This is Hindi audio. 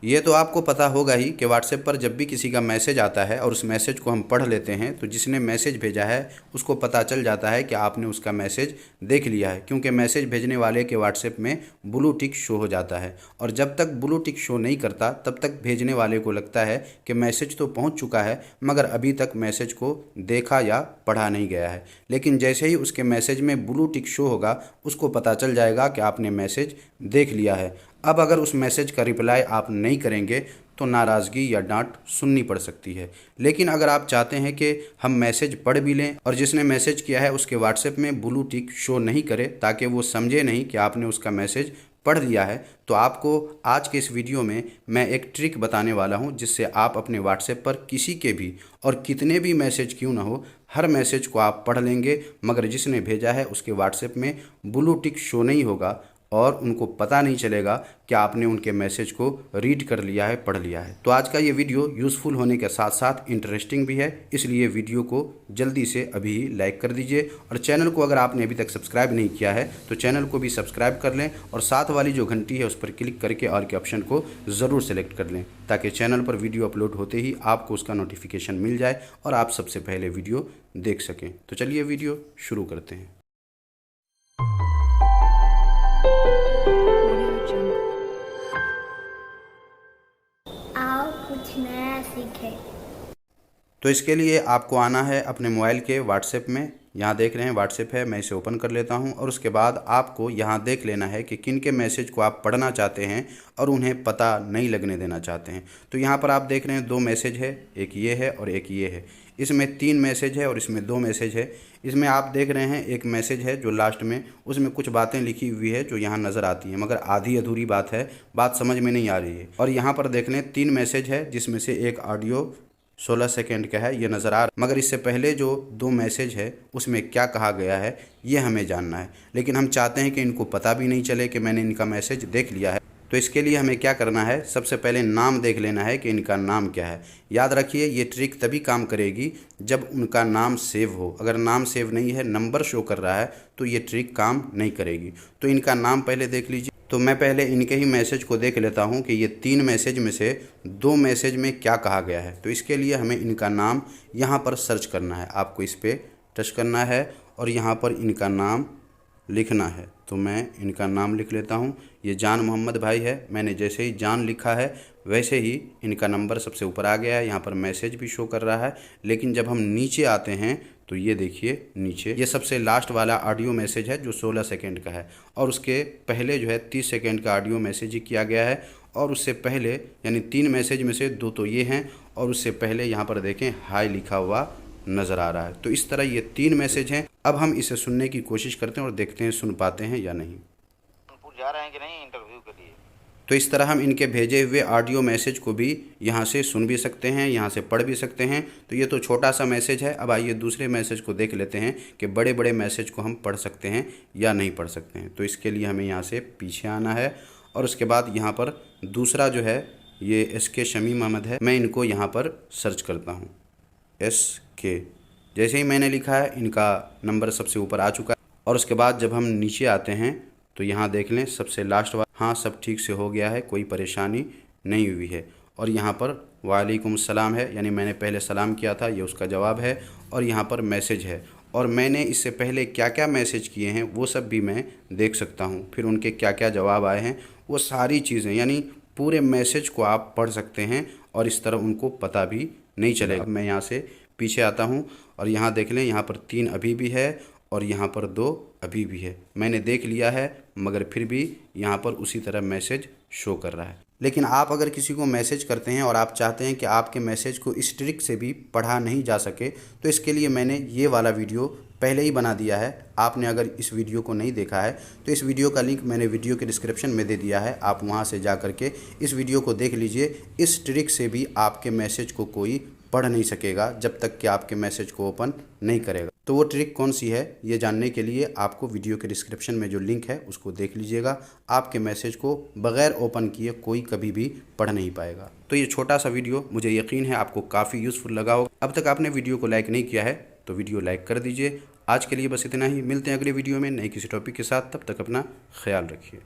ये तो आपको पता होगा ही कि व्हाट्सएप पर जब भी किसी का मैसेज आता है और उस मैसेज को हम पढ़ लेते हैं तो जिसने मैसेज भेजा है उसको पता चल जाता है कि आपने उसका मैसेज देख लिया है, क्योंकि मैसेज भेजने वाले के व्हाट्सएप में ब्लू टिक शो हो जाता है। और जब तक ब्लू टिक शो नहीं करता तब तक भेजने वाले को लगता है कि मैसेज तो पहुंच चुका है मगर अभी तक मैसेज को देखा या पढ़ा नहीं गया है। लेकिन जैसे ही उसके मैसेज में ब्लू टिक शो होगा उसको पता चल जाएगा कि आपने मैसेज देख लिया है। अब अगर उस मैसेज का रिप्लाई आप नहीं करेंगे तो नाराज़गी या डांट सुननी पड़ सकती है। लेकिन अगर आप चाहते हैं कि हम मैसेज पढ़ भी लें और जिसने मैसेज किया है उसके व्हाट्सएप में ब्लू टिक शो नहीं करे ताकि वो समझे नहीं कि आपने उसका मैसेज पढ़ लिया है, तो आपको आज के इस वीडियो में मैं एक ट्रिक बताने वाला हूं जिससे आप अपने व्हाट्सएप पर किसी के भी और कितने भी मैसेज क्यों ना हो हर मैसेज को आप पढ़ लेंगे, मगर जिसने भेजा है उसके व्हाट्सएप में ब्लू टिक शो नहीं होगा और उनको पता नहीं चलेगा कि आपने उनके मैसेज को रीड कर लिया है, पढ़ लिया है। तो आज का ये वीडियो यूज़फुल होने के साथ साथ इंटरेस्टिंग भी है, इसलिए वीडियो को जल्दी से अभी ही लाइक कर दीजिए और चैनल को अगर आपने अभी तक सब्सक्राइब नहीं किया है तो चैनल को भी सब्सक्राइब कर लें और साथ वाली जो घंटी है उस पर क्लिक करके ऑल के ऑप्शन को ज़रूर सेलेक्ट कर लें ताकि चैनल पर वीडियो अपलोड होते ही आपको उसका नोटिफिकेशन मिल जाए और आप सबसे पहले वीडियो देख सकें। तो चलिए वीडियो शुरू करते हैं। आओ कुछ नया सीखे। तो इसके लिए आपको आना है अपने मोबाइल के व्हाट्सएप में। यहाँ देख रहे हैं व्हाट्सएप है, मैं इसे ओपन कर लेता हूँ और उसके बाद आपको यहाँ देख लेना है कि किन के मैसेज को आप पढ़ना चाहते हैं और उन्हें पता नहीं लगने देना चाहते हैं। तो यहाँ पर आप देख रहे हैं 2 मैसेज है, एक ये है और एक ये है। इसमें 3 मैसेज है और इसमें 2 मैसेज है। इसमें आप देख रहे हैं एक मैसेज है जो लास्ट में, उसमें कुछ बातें लिखी हुई है जो यहाँ नज़र आती हैं मगर आधी अधूरी बात है, बात समझ में नहीं आ रही है। और यहाँ पर देख लें 3 मैसेज है जिसमें से एक ऑडियो 16 सेकंड का है, ये नज़र आ रहा, मगर इससे पहले जो 2 मैसेज है उसमें क्या कहा गया है ये हमें जानना है। लेकिन हम चाहते हैं कि इनको पता भी नहीं चले कि मैंने इनका मैसेज देख लिया है। तो इसके लिए हमें क्या करना है, सबसे पहले नाम देख लेना है कि इनका नाम क्या है। याद रखिए ये ट्रिक तभी काम करेगी जब उनका नाम सेव हो। अगर नाम सेव नहीं है, नंबर शो कर रहा है, तो ये ट्रिक काम नहीं करेगी। तो इनका नाम पहले देख लीजिए। तो मैं पहले इनके ही मैसेज को देख लेता हूं कि ये 3 मैसेज में से 2 मैसेज में क्या कहा गया है। तो इसके लिए हमें इनका नाम यहाँ पर सर्च करना है। आपको इस पर टच करना है और यहाँ पर इनका नाम लिखना है। तो मैं इनका नाम लिख लेता हूँ। ये जान मोहम्मद भाई है। मैंने जैसे ही जान लिखा है वैसे ही इनका नंबर सबसे ऊपर आ गया है। यहाँ पर मैसेज भी शो कर रहा है। लेकिन जब हम नीचे आते हैं तो ये देखिए नीचे ये सबसे लास्ट वाला ऑडियो मैसेज है जो 16 सेकंड का है और उसके पहले जो है 30 सेकंड का ऑडियो मैसेज ही किया गया है। और उससे पहले यानी 3 मैसेज में से 2 तो ये हैं और उससे पहले यहाँ पर देखें हाय लिखा हुआ नज़र आ रहा है। तो इस तरह ये 3 मैसेज हैं। अब हम इसे सुनने की कोशिश करते हैं और देखते हैं सुन पाते हैं या नहीं। जा रहे हैं कि नहीं इंटरव्यू के लिए। तो इस तरह हम इनके भेजे हुए ऑडियो मैसेज को भी यहाँ से सुन भी सकते हैं, यहाँ से पढ़ भी सकते हैं। तो ये तो छोटा सा मैसेज है। अब आइए दूसरे मैसेज को देख लेते हैं कि बड़े बड़े मैसेज को हम पढ़ सकते हैं या नहीं पढ़ सकते हैं। तो इसके लिए हमें यहाँ से पीछे आना है और उसके बाद यहाँ पर दूसरा जो है ये SK शमीम अहमद है। मैं इनको यहाँ पर सर्च करता हूँ SK। जैसे ही मैंने लिखा है इनका नंबर सबसे ऊपर आ चुका है। और उसके बाद जब हम नीचे आते हैं तो यहाँ देख लें सबसे लास्ट वाला, हाँ सब ठीक से हो गया है, कोई परेशानी नहीं हुई है। और यहाँ पर वालेकुम सलाम है, यानी मैंने पहले सलाम किया था, ये उसका जवाब है। और यहाँ पर मैसेज है और मैंने इससे पहले क्या क्या मैसेज किए हैं वो सब भी मैं देख सकता हूँ। फिर उनके क्या क्या जवाब आए हैं वो सारी चीज़ें, यानी पूरे मैसेज को आप पढ़ सकते हैं और इस तरह उनको पता भी नहीं चलेगा। मैं यहाँ से पीछे आता हूँ और यहाँ देख लें यहाँ पर 3 अभी भी है और यहाँ पर 2 अभी भी है। मैंने देख लिया है मगर फिर भी यहाँ पर उसी तरह मैसेज शो कर रहा है। लेकिन आप अगर किसी को मैसेज करते हैं और आप चाहते हैं कि आपके मैसेज को इस ट्रिक से भी पढ़ा नहीं जा सके तो इसके लिए मैंने ये वाला वीडियो पहले ही बना दिया है। आपने अगर इस वीडियो को नहीं देखा है तो इस वीडियो का लिंक मैंने वीडियो के डिस्क्रिप्शन में दे दिया है, आप वहाँ से जा कर के इस वीडियो को देख लीजिए। इस ट्रिक से भी आपके मैसेज को कोई पढ़ नहीं सकेगा जब तक कि आपके मैसेज को ओपन नहीं करेगा। तो वो ट्रिक कौन सी है ये जानने के लिए आपको वीडियो के डिस्क्रिप्शन में जो लिंक है उसको देख लीजिएगा। आपके मैसेज को बग़ैर ओपन किए कोई कभी भी पढ़ नहीं पाएगा। तो ये छोटा सा वीडियो मुझे यकीन है आपको काफ़ी यूज़फुल लगा होगा। अब तक आपने वीडियो को लाइक नहीं किया है तो वीडियो लाइक कर दीजिए। आज के लिए बस इतना ही, मिलते हैं अगले वीडियो में नई किसी टॉपिक के साथ। तब तक अपना ख्याल रखिए।